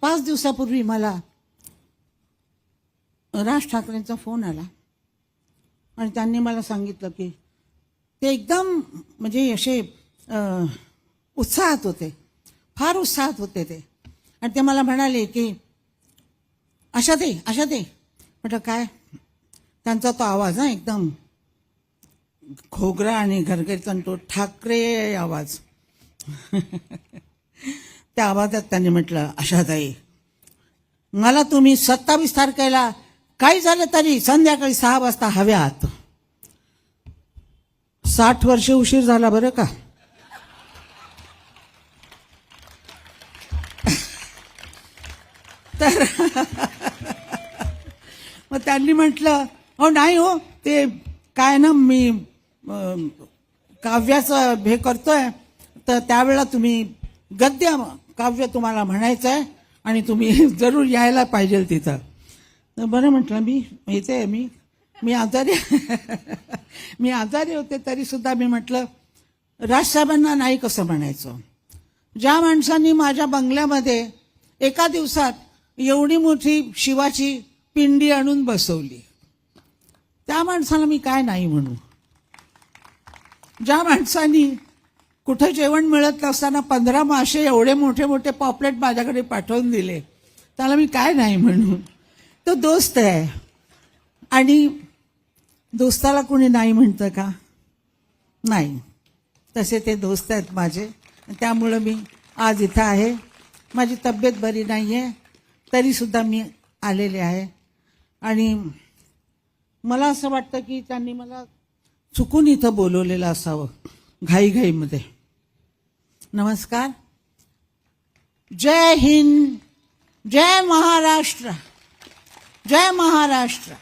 5 दिवसापूर्वी मला राज ठाकरेंचा फोन आला आणि त्यांनी मला सांगितलं की ते एकदम म्हणजे असे उत्साहात होते, फार उत्साहात होते ते. आणि ते मला म्हणाले की आशाताई म्हटलं काय. त्यांचा तो आवाज ना एकदम घोगरा आणि घरगरीत तो ठाकरे आवाज. त्या आवाजात त्यांनी म्हटलं, आशाताई मला तुम्ही 27 तारखेला काही झालं तरी संध्याकाळी 6 वाजता हव्यात. 60 वर्ष उशीर झाला बरं का. तर मग त्यांनी म्हटलं हो नाही हो ते काय ना मी काव्याचं हे करतोय तर त्यावेळेला तुम्ही गद्य काव्य तुम्हाला म्हणायचं आहे आणि तुम्ही जरूर यायला पाहिजे तिथं. तर बरं म्हटलं मी येते. मी आजारी होते तरी सुद्धा मी म्हटलं राजसाहेबांना नाही कसं म्हणायचं. ज्या माणसांनी माझ्या बंगल्यामध्ये एका दिवसात एवढी मोठी शिवाची पिंडी आणून बसवली त्या माणसाला मी काय नाही म्हणू. ज्या माणसांनी कुठं जेवण मिळत नसताना 15 मासे एवढे मोठे मोठे पॉपलेट माझ्याकडे पाठवून दिले त्याला मी काय नाही म्हणू. तो दोस्त आहे आणि दोस्ताला कोणी नाही म्हणतं का. नाही, तसे ते दोस्त आहेत माझे. त्यामुळं मी आज इथं आहे. माझी तब्येत बरी नाही आहे तरीसुद्धा मी आलेले आहे. आणि मला असं वाटतं की त्यांनी मला चुकून इथं बोलवलेलं असावं घाईघाईमध्ये. नमस्कार, जय हिंद, जय महाराष्ट्र, जय महाराष्ट्र.